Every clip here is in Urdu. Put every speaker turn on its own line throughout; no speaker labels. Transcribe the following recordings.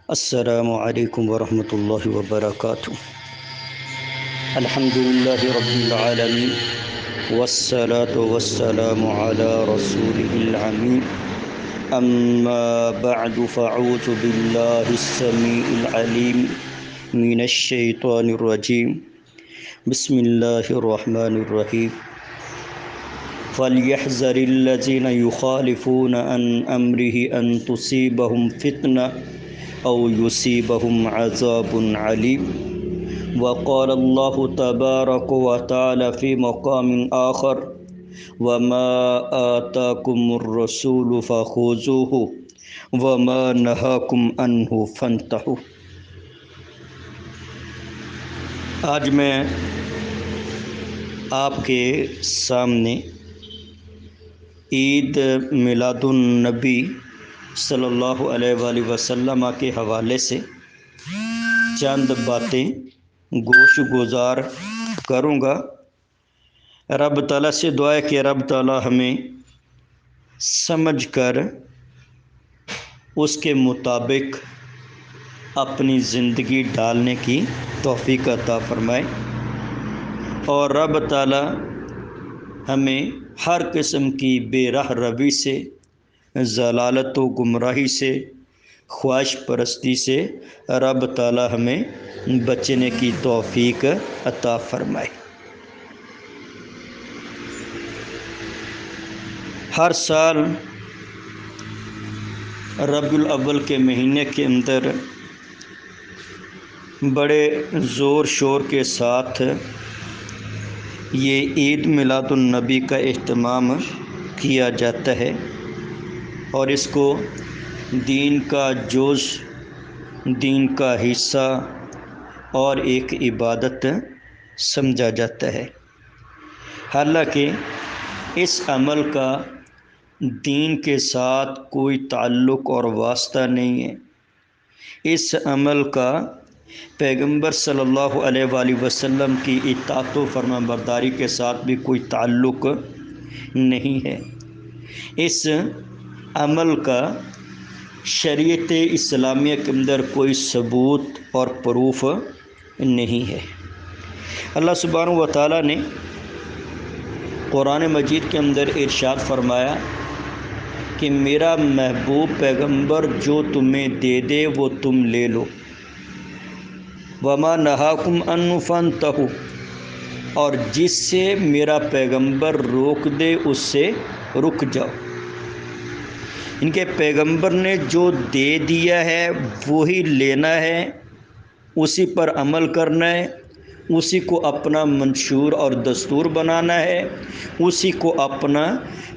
السلام علیکم ورحمۃ اللہ وبرکاتہ۔ الحمدللہ رب العالمین والصلاة والسلام علی رسولہ الامین، اما بعد فاعوذ باللہ السمیع العلیم من الشیطان الرجیم، بسم اللہ الرحمن الرحیم۔ فَلْيَحْذَرِ الَّذِينَ يُخَالِفُونَ عَنْ أَمْرِهِ أَن تُصِيبَهُمْ فِتْنَةٌ أو يصيبهم عذاب عليم۔ وقال الله تبارك وتعالى في مقام آخر: وما آتاكم الرسول فخذوه وما نهاكم عنه فانتهوا۔ آج میں آپ کے سامنے عید میلاد النبی صلی اللہ علیہ وآلہ وسلم کے حوالے سے چند باتیں گوش گزار کروں گا۔ رب تعالیٰ سے دعا ہے کہ رب تعالیٰ ہمیں سمجھ کر اس کے مطابق اپنی زندگی ڈالنے کی توفیق عطا فرمائے، اور رب تعالیٰ ہمیں ہر قسم کی بے راہ روی سے، ضلالت و گمراہی سے، خواہش پرستی سے رب تعالیٰ ہمیں بچنے کی توفیق عطا فرمائے۔ ہر سال ربیع الاول کے مہینے کے اندر بڑے زور شور کے ساتھ یہ عید میلاد النبی کا اہتمام کیا جاتا ہے، اور اس کو دین کا جز، دین کا حصہ اور ایک عبادت سمجھا جاتا ہے۔ حالانکہ اس عمل کا دین کے ساتھ کوئی تعلق اور واسطہ نہیں ہے۔ اس عمل کا پیغمبر صلی اللہ علیہ وآلہ وسلم کی اطاعت و فرمانبرداری کے ساتھ بھی کوئی تعلق نہیں ہے۔ اس عمل کا شریعت اسلامیہ کے اندر کوئی ثبوت اور پروف نہیں ہے۔ اللہ سبحانہ و تعالیٰ نے قرآن مجید کے اندر ارشاد فرمایا کہ میرا محبوب پیغمبر جو تمہیں دے دے وہ تم لے لو، وما نہاکم عنہ فانتہوا، اور جس سے میرا پیغمبر روک دے اس سے رک جاؤ۔ ان کے پیغمبر نے جو دے دیا ہے وہی لینا ہے، اسی پر عمل کرنا ہے، اسی کو اپنا منشور اور دستور بنانا ہے، اسی کو اپنا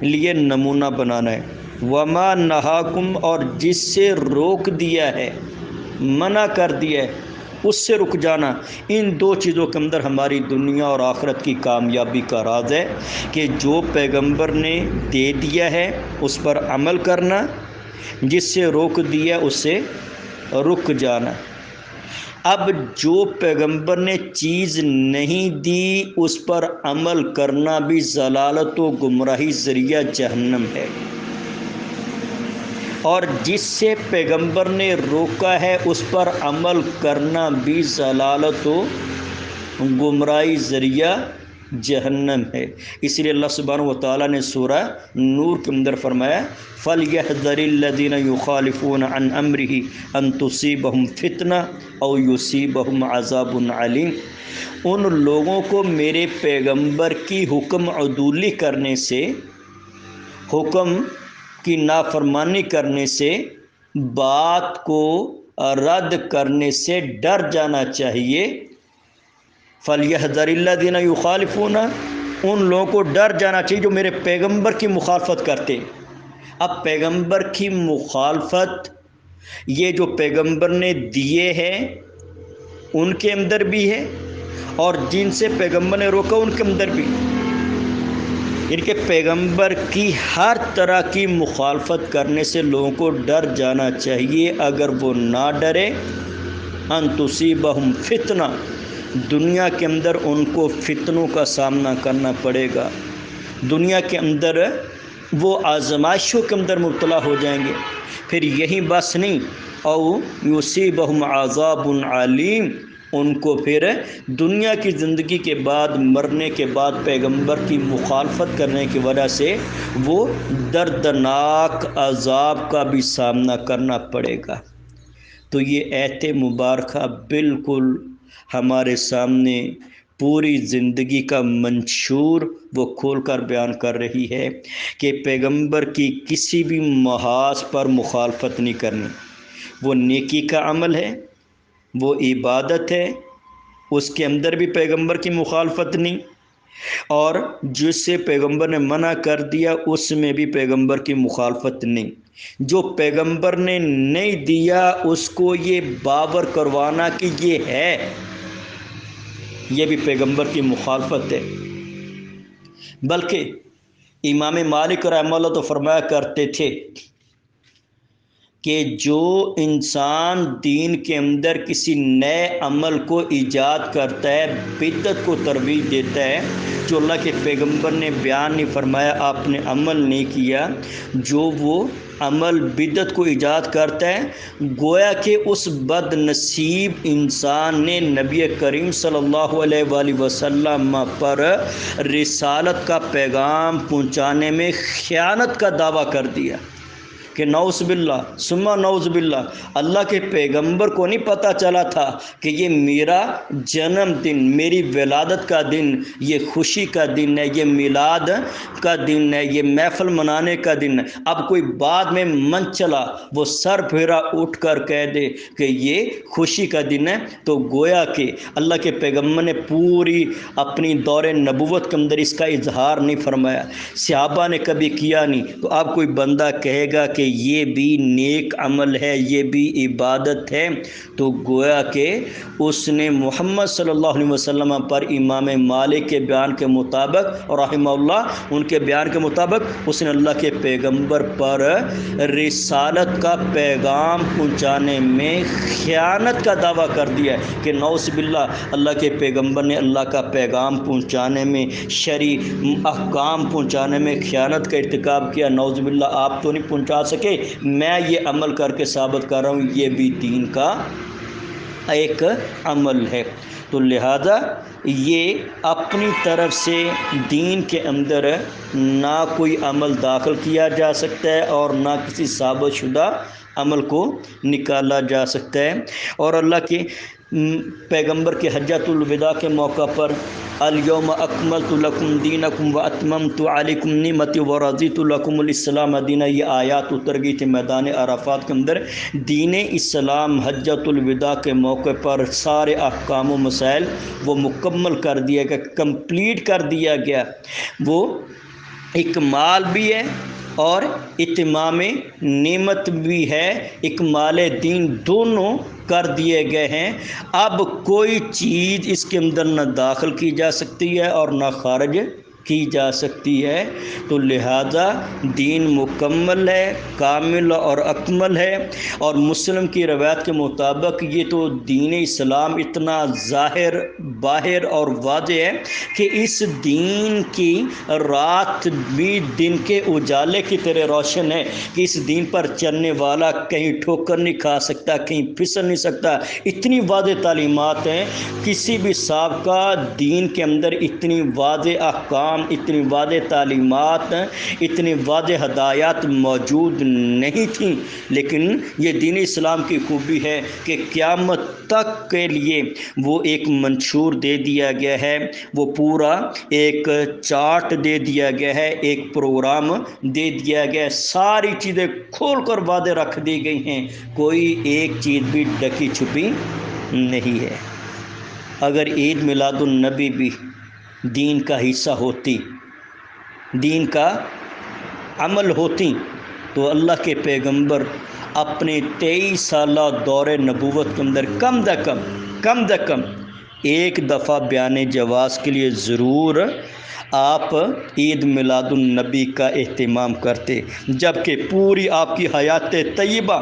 لیے نمونہ بنانا ہے۔ وما نہاکم، اور جس سے روک دیا ہے، منع کر دیا ہے، اس سے رک جانا۔ ان دو چیزوں کے اندر ہماری دنیا اور آخرت کی کامیابی کا راز ہے کہ جو پیغمبر نے دے دیا ہے اس پر عمل کرنا، جس سے روک دیا اس سے رک جانا۔ اب جو پیغمبر نے چیز نہیں دی اس پر عمل کرنا بھی ضلالت و گمراہی ذریعہ جہنم ہے، اور جس سے پیغمبر نے روکا ہے اس پر عمل کرنا بھی ضلالت و گمراہی ذریعہ جہنم ہے۔ اس لیے اللہ سبحانہ و تعالیٰ نے سورہ نور کے اندر فرمایا: فَلْيَحْذَرِ الَّذِينَ يُخَالِفُونَ عَنْ أَمْرِهِ أَن تُصِيبَهُمْ فِتْنَةٌ أَوْ يُصِيبَهُمْ عَذَابٌ عَلِيمٌ۔ ان لوگوں کو میرے پیغمبر کی حکم عدولی کرنے سے، حکم کی نافرمانی کرنے سے، بات کو رد کرنے سے ڈر جانا چاہیے۔ فَلْيَحْذَرِ الَّذِينَ يُخَالِفُونَ، ان لوگوں کو ڈر جانا چاہیے جو میرے پیغمبر کی مخالفت کرتے۔ اب پیغمبر کی مخالفت یہ جو پیغمبر نے دیے ہیں ان کے اندر بھی ہے، اور جن سے پیغمبر نے روکا ان کے اندر بھی۔ ان کے پیغمبر کی ہر طرح کی مخالفت کرنے سے لوگوں کو ڈر جانا چاہیے۔ اگر وہ نہ ڈرے، ان تصیبہم فتنہ، دنیا کے اندر ان کو فتنوں کا سامنا کرنا پڑے گا، دنیا کے اندر وہ آزمائشوں کے اندر مبتلا ہو جائیں گے۔ پھر یہی بس نہیں، او یصیبہم عذاب علیم، ان کو پھر دنیا کی زندگی کے بعد مرنے کے بعد پیغمبر کی مخالفت کرنے کی وجہ سے وہ دردناک عذاب کا بھی سامنا کرنا پڑے گا۔ تو یہ آیت مبارکہ بالکل ہمارے سامنے پوری زندگی کا منشور وہ کھول کر بیان کر رہی ہے کہ پیغمبر کی کسی بھی محاذ پر مخالفت نہیں کرنی۔ وہ نیکی کا عمل ہے، وہ عبادت ہے، اس کے اندر بھی پیغمبر کی مخالفت نہیں، اور جس سے پیغمبر نے منع کر دیا اس میں بھی پیغمبر کی مخالفت نہیں۔ جو پیغمبر نے نہیں دیا اس کو یہ باور کروانا کہ یہ ہے، یہ بھی پیغمبر کی مخالفت ہے۔ بلکہ امام مالک رحمہ اللہ تو فرمایا کرتے تھے کہ جو انسان دین کے اندر کسی نئے عمل کو ایجاد کرتا ہے، بدعت کو ترویج دیتا ہے، جو اللہ کے پیغمبر نے بیان نہیں فرمایا، آپ نے عمل نہیں کیا، جو وہ عمل بدعت کو ایجاد کرتا ہے، گویا کہ اس بد نصیب انسان نے نبی کریم صلی اللہ علیہ وآلہ وسلم پر رسالت کا پیغام پہنچانے میں خیانت کا دعویٰ کر دیا کہ نعوذ باللہ ثم نعوذ باللہ، اللہ کے پیغمبر کو نہیں پتہ چلا تھا کہ یہ میرا جنم دن، میری ولادت کا دن، یہ خوشی کا دن ہے، یہ میلاد کا دن ہے، یہ محفل منانے کا دن ہے۔ اب کوئی بعد میں من چلا وہ سر پھیرا اٹھ کر کہہ دے کہ یہ خوشی کا دن ہے، تو گویا کہ اللہ کے پیغمبر نے پوری اپنی دور نبوت کے اندر اس کا اظہار نہیں فرمایا، صحابہ نے کبھی کیا نہیں، تو اب کوئی بندہ کہے گا کہ یہ بھی نیک عمل ہے، یہ بھی عبادت ہے، تو گویا کہ اس نے محمد صلی اللہ علیہ وسلم پر امام مالک کے بیان کے مطابق اور رحمہ اللہ ان کے بیان کے مطابق اس نے اللہ کے پیغمبر پر رسالت کا پیغام پہنچانے میں خیانت کا دعویٰ کر دیا ہے کہ نعوذ باللہ اللہ کے پیغمبر نے اللہ کا پیغام پہنچانے میں، شرعی احکام پہنچانے میں خیانت کا ارتکاب کیا۔ نعوذ باللہ آپ تو نہیں پہنچا سکے، میں یہ عمل کر کے ثابت کر رہا ہوں، یہ بھی دین کا ایک عمل ہے۔ تو لہذا یہ اپنی طرف سے دین کے اندر نہ کوئی عمل داخل کیا جا سکتا ہے اور نہ کسی ثابت شدہ عمل کو نکالا جا سکتا ہے۔ اور اللہ کے پیغمبر کے حجۃ الوداع کے موقع پر الیوم اکملت لکم دینکم واتممت علیکم نعمتی ورضیت لکم الاسلام دینا، یہ آیات اتر گئی تھی میدان عرفات کے اندر۔ دین اسلام حجۃ الوداع کے موقع پر سارے احکام و مسائل وہ مکمل کر دیا گیا، کمپلیٹ کر دیا گیا، وہ اکمال بھی ہے اور اتمام نعمت بھی ہے، اکمال دین دونوں کر دیے گئے ہیں۔ اب کوئی چیز اس کے اندر نہ داخل کی جا سکتی ہے اور نہ خارج کی جا سکتی ہے، تو لہذا دین مکمل ہے، کامل اور اکمل ہے۔ اور مسلم کی روایت کے مطابق یہ تو دین اسلام اتنا ظاہر باہر اور واضح ہے کہ اس دین کی رات بھی دن کے اجالے کی طرح روشن ہے کہ اس دین پر چلنے والا کہیں ٹھوکر نہیں کھا سکتا، کہیں پھسل نہیں سکتا، اتنی واضح تعلیمات ہیں۔ کسی بھی سابقہ دین کے اندر اتنی واضح احکام، اتنی واضح تعلیمات، اتنی واضح ہدایات موجود نہیں تھیں، لیکن یہ دین اسلام کی خوبی ہے کہ قیامت تک کے لیے وہ ایک منشور دے دیا گیا ہے، وہ پورا ایک چارٹ دے دیا گیا ہے، ایک پروگرام دے دیا گیا ہے، ساری چیزیں کھول کر واضح رکھ دی گئی ہیں، کوئی ایک چیز بھی ڈکی چھپی نہیں ہے۔ اگر عید میلاد النبی بھی دین کا حصہ ہوتی، دین کا عمل ہوتی، تو اللہ کے پیغمبر اپنے 23 سالہ دور نبوت کے اندر کم از کم ایک دفعہ بیان جواز کے لیے ضرور آپ عید میلاد النبی کا اہتمام کرتے، جبکہ پوری آپ کی حیات طیبہ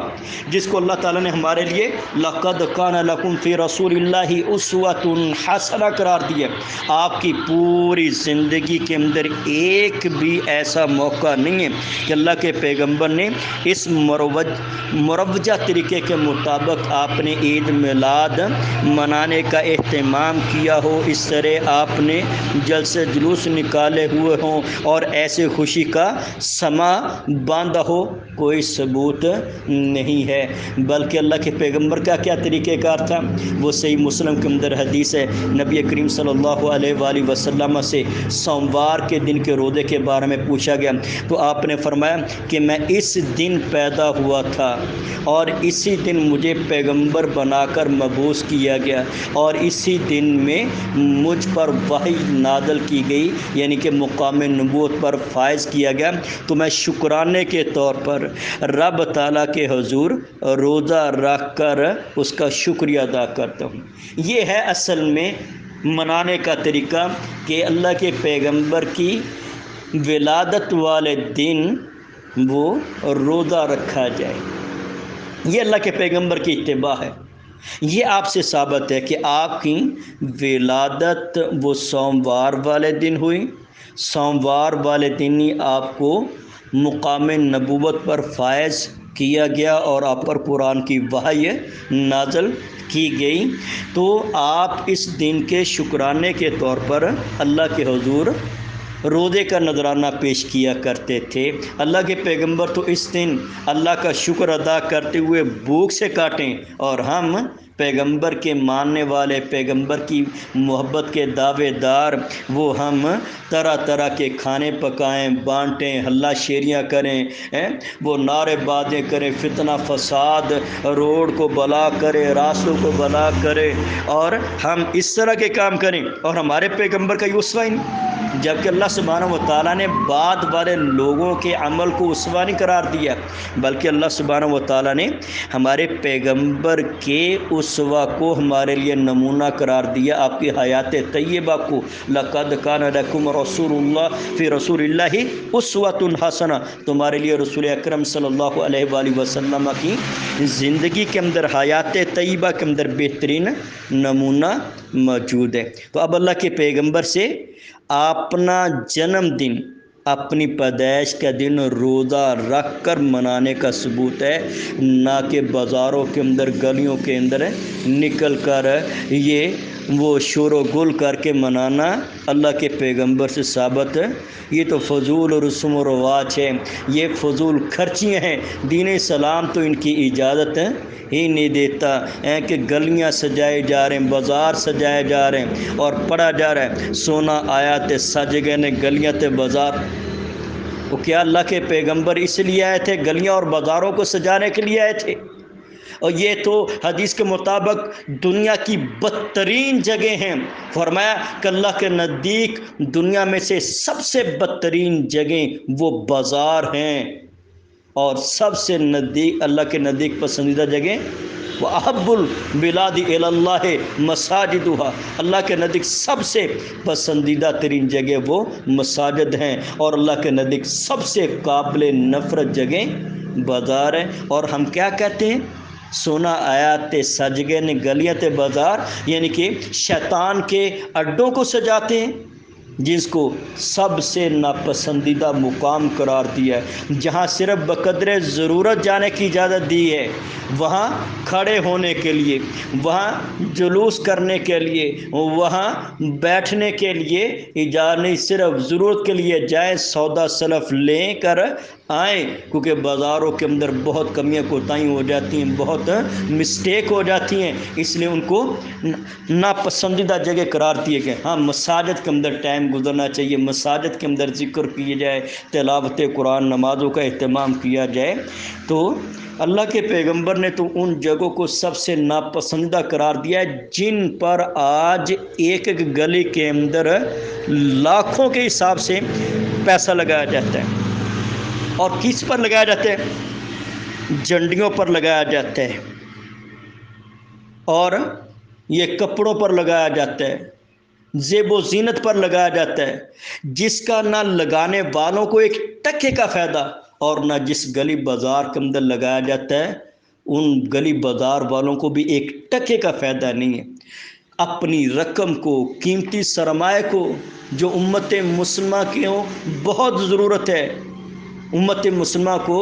جس کو اللہ تعالیٰ نے ہمارے لیے لقد کان لکم فی رسول اللہ اسوۃ حسنہ قرار دیا، آپ کی پوری زندگی کے اندر ایک بھی ایسا موقع نہیں ہے کہ اللہ کے پیغمبر نے اس مروجہ طریقے کے مطابق آپ نے عید میلاد منانے کا اہتمام کیا ہو، اس طرح آپ نے جلسے جلوس نکالے ہوئے ہوں اور ایسے خوشی کا سما باندھا ہو، کوئی ثبوت نہیں ہے۔ بلکہ اللہ کے پیغمبر کا کیا طریقہ کار تھا، وہ صحیح مسلم کے اندر حدیث ہے، نبی کریم صلی اللہ علیہ وآلہ وسلم سے سوموار کے دن کے روزے کے بارے میں پوچھا گیا تو آپ نے فرمایا کہ میں اس دن پیدا ہوا تھا اور اسی دن مجھے پیغمبر بنا کر مبعوث کیا گیا اور اسی دن میں مجھ پر وحی نازل کی گئی، یعنی کہ مقام نبوت پر فائز کیا گیا، تو میں شکرانے کے طور پر رب تعالیٰ کے حضور روزہ رکھ کر اس کا شکریہ ادا کرتا ہوں۔ یہ ہے اصل میں منانے کا طریقہ کہ اللہ کے پیغمبر کی ولادت والے دن وہ روزہ رکھا جائے، یہ اللہ کے پیغمبر کی اتباع ہے۔ یہ آپ سے ثابت ہے کہ آپ کی ولادت وہ سوموار والے دن ہوئی، سوموار والے دن ہی آپ کو مقام نبوت پر فائز کیا گیا اور آپ پر قرآن کی وحی نازل کی گئی، تو آپ اس دن کے شکرانے کے طور پر اللہ کے حضور روزے کا نذرانہ پیش کیا کرتے تھے۔ اللہ کے پیغمبر تو اس دن اللہ کا شکر ادا کرتے ہوئے بھوک سے کاٹیں، اور ہم پیغمبر کے ماننے والے، پیغمبر کی محبت کے دعوے دار، وہ ہم طرح طرح کے کھانے پکائیں، بانٹیں، ہلا شیریاں کریں، وہ نعرے بازیں کریں، فتنہ فساد روڈ کو بلا کرے، راستوں کو بلا کرے، اور ہم اس طرح کے کام کریں، اور ہمارے پیغمبر کا یہ اسوہ ہی نہیں، جبکہ اللہ سبحانہ و تعالیٰ نے بعد والے لوگوں کے عمل کو اسوہ نہیں قرار دیا، بلکہ اللہ سبحانہ و تعالیٰ نے ہمارے پیغمبر کے اسوہ کو ہمارے لیے نمونہ قرار دیا، آپ کی حیات طیبہ کو۔ لقد کان لکم رسول اللہ فی رسول اللہ اسوۃ حسنہ، تمہارے لیے رسول اکرم صلی اللہ علیہ وآلہ وسلم کی زندگی کے اندر، حیات طیبہ کے اندر بہترین نمونہ موجود ہے۔ تو اب اللہ کے پیغمبر سے اپنا جنم دن، اپنی پیدائش کا دن روزہ رکھ کر منانے کا ثبوت ہے، نہ کہ بازاروں کے اندر، گلیوں کے اندر نکل کر یہ وہ شور و گل کر کے منانا اللہ کے پیغمبر سے ثابت ہے۔ یہ تو فضول رسم و رواج ہے، یہ فضول خرچیاں ہیں، دین اسلام تو ان کی اجازت ہی نہیں دیتا ہے کہ گلیاں سجائے جا رہے ہیں، بازار سجائے جا رہے ہیں، اور پڑھا جا رہا ہے سونا آیا تے سج گئے نے گلیاں تے بازار۔ وہ کیا اللہ کے پیغمبر اس لیے آئے تھے گلیاں اور بازاروں کو سجانے کے لیے آئے تھے؟ اور یہ تو حدیث کے مطابق دنیا کی بدترین جگہ ہیں، فرمایا کہ اللہ کے نزدیک دنیا میں سے سب سے بدترین جگہیں وہ بازار ہیں، اور سب سے نزدیک اللہ کے نزدیک پسندیدہ جگہ وَأَحَبُّ الْبِلَادِ إِلَى اللَّهِ مَسَاجِدُهَا، اللہ کے نزدیک سب سے پسندیدہ ترین جگہ وہ مساجد ہیں، اور اللہ کے نزدیک سب سے قابل نفرت جگہ بازار ہیں۔ اور ہم کیا کہتے ہیں؟ سونا آیا تے سج گئے نے گلیاں تے بازار، یعنی کہ شیطان کے اڈوں کو سجاتے ہیں، جس کو سب سے ناپسندیدہ مقام قرار دیا ہے، جہاں صرف بقدر ضرورت جانے کی اجازت دی ہے، وہاں کھڑے ہونے کے لیے، وہاں جلوس کرنے کے لیے، وہاں بیٹھنے کے لیے اجازت نہیں، صرف ضرورت کے لیے جائیں، سودا سلف لے کر آئیں، کیونکہ بازاروں کے اندر بہت کمیاں کوتاہی ہو جاتی ہیں، بہت مسٹیک ہو جاتی ہیں، اس لیے ان کو ناپسندیدہ جگہ قرار دیے گئے۔ ہاں، مساجد کے اندر ٹائم گزرنا چاہیے، مساجد کے اندر ذکر کیے جائے، تلاوت قرآن، نمازوں کا اہتمام کیا جائے، تو اللہ کے پیغمبر نے تو ان جگہوں کو سب سے ناپسندیدہ قرار دیا ہے جن پر آج ایک ایک گلی کے اندر لاکھوں کے حساب سے پیسہ لگایا جاتا ہے، اور کس پر لگایا جاتا ہے؟ جھنڈیوں پر لگایا جاتا ہے، اور یہ کپڑوں پر لگایا جاتا ہے، زیب و زینت پر لگایا جاتا ہے، جس کا نہ لگانے والوں کو ایک ٹکے کا فائدہ اور نہ جس گلی بازار کے اندر لگایا جاتا ہے ان گلی بازار والوں کو بھی ایک ٹکے کا فائدہ نہیں ہے۔ اپنی رقم کو، قیمتی سرمایہ کو، جو امت مسلمہ کی بہت ضرورت ہے، امت مسلمہ کو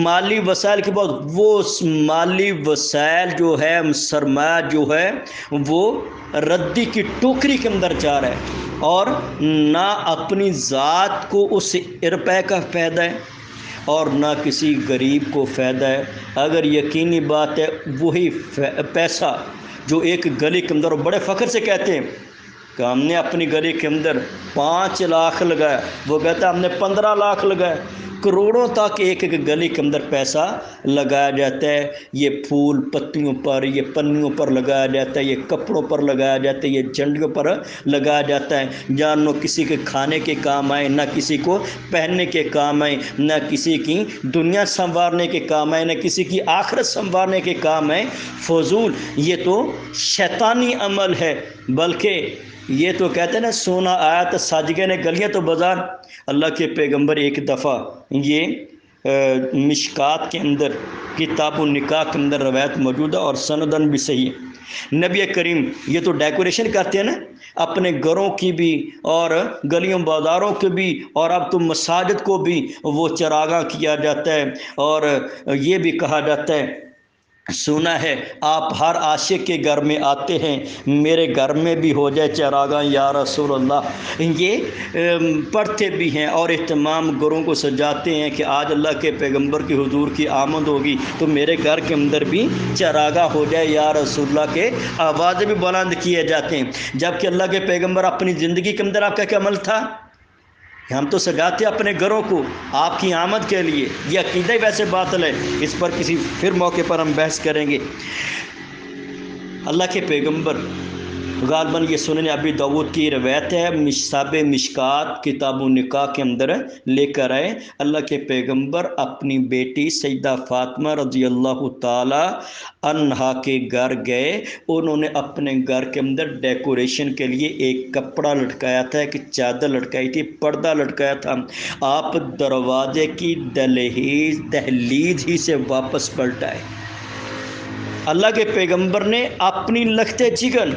مالی وسائل کے بعد وہ مالی وسائل جو ہے، سرمایہ جو ہے وہ ردی کی ٹوکری کے اندر جا رہا ہے، اور نہ اپنی ذات کو اس روپے کا فائدہ ہے اور نہ کسی غریب کو فائدہ ہے۔ اگر یقینی بات ہے وہی پیسہ جو ایک گلی کے اندر بڑے فخر سے کہتے ہیں کہ ہم نے اپنی گلی کے اندر 5 لاکھ لگایا، وہ کہتا ہے ہم نے 15 لاکھ لگایا، کروڑوں تک ایک ایک گلی کے اندر پیسہ لگایا جاتا ہے۔ یہ پھول پتیوں پر، یہ پنیوں پر لگایا جاتا ہے، یہ کپڑوں پر لگایا جاتا ہے، یہ جھنڈیوں پر لگایا جاتا ہے، جہاں نہ کسی کے کھانے کے کام آئے، نہ کسی کو پہننے کے کام آئے، نہ کسی کی دنیا سنوارنے کے کام آئے، نہ کسی کی آخرت سنوارنے کے کام آئے۔ فضول، یہ تو شیطانی عمل ہے۔ بلکہ یہ تو کہتے ہیں نا، سونا آیا تو سج گئے نے گلیاں تو بازار۔ اللہ کے پیغمبر ایک دفعہ، یہ مشکات کے اندر کتاب النکاح کے اندر روایت موجود ہے اور سندن بھی صحیح ہے، نبی کریم یہ تو ڈیکوریشن کرتے ہیں نا اپنے گھروں کی بھی اور گلیوں بازاروں کے بھی، اور اب تو مساجد کو بھی وہ چراغاں کیا جاتا ہے، اور یہ بھی کہا جاتا ہے، سنا ہے آپ ہر عاشق کے گھر میں آتے ہیں، میرے گھر میں بھی ہو جائے چراغاں یا رسول اللہ۔ یہ پڑھتے بھی ہیں اور اہتمام گھروں کو سجاتے ہیں کہ آج اللہ کے پیغمبر کی حضور کی آمد ہوگی تو میرے گھر کے اندر بھی چراغاں ہو جائے یا رسول اللہ کے آوازیں بھی بلند کیے جاتے ہیں۔ جبکہ اللہ کے پیغمبر اپنی زندگی کے اندر آپ کا کیا عمل تھا؟ ہم تو سجاتے اپنے گھروں کو آپ کی آمد کے لیے، یہ عقیدہ ہی ویسے باطل ہے، اس پر کسی پھر موقع پر ہم بحث کریں گے۔ اللہ کے پیغمبر غالباً یہ سنن ابی داؤد کی روایت ہے، صاحب مشکات کتاب النکاح کے اندر لے کر آئے، اللہ کے پیغمبر اپنی بیٹی سیدہ فاطمہ رضی اللہ تعالی عنہا کے گھر گئے۔ انہوں نے اپنے گھر کے اندر ڈیکوریشن کے لیے ایک کپڑا لٹکایا تھا، ایک چادر لٹکائی تھی، پردہ لٹکایا تھا۔ آپ دروازے کی دہلیز ہی سے واپس پلٹ آئے۔ اللہ کے پیغمبر نے اپنی لخت جگر،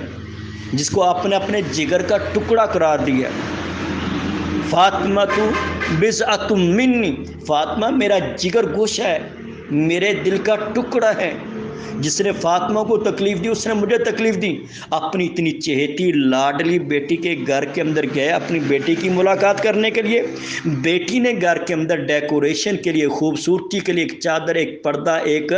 جس کو آپ نے اپنے جگر کا ٹکڑا قرار دیا، فاطمہ تو بضعۃ منی، فاطمہ میرا جگر گوشہ ہے، میرے دل کا ٹکڑا ہے۔ جس نے فاطمہ کو تکلیف دی اس نے مجھے تکلیف دی۔ اپنی اتنی چہیتی لاڈلی بیٹی کے گھر کے اندر گیا اپنی بیٹی کی ملاقات کرنے کے لیے، بیٹی نے گھر کے اندر ڈیکوریشن کے لیے، خوبصورتی کے لیے ایک چادر، ایک پردہ، ایک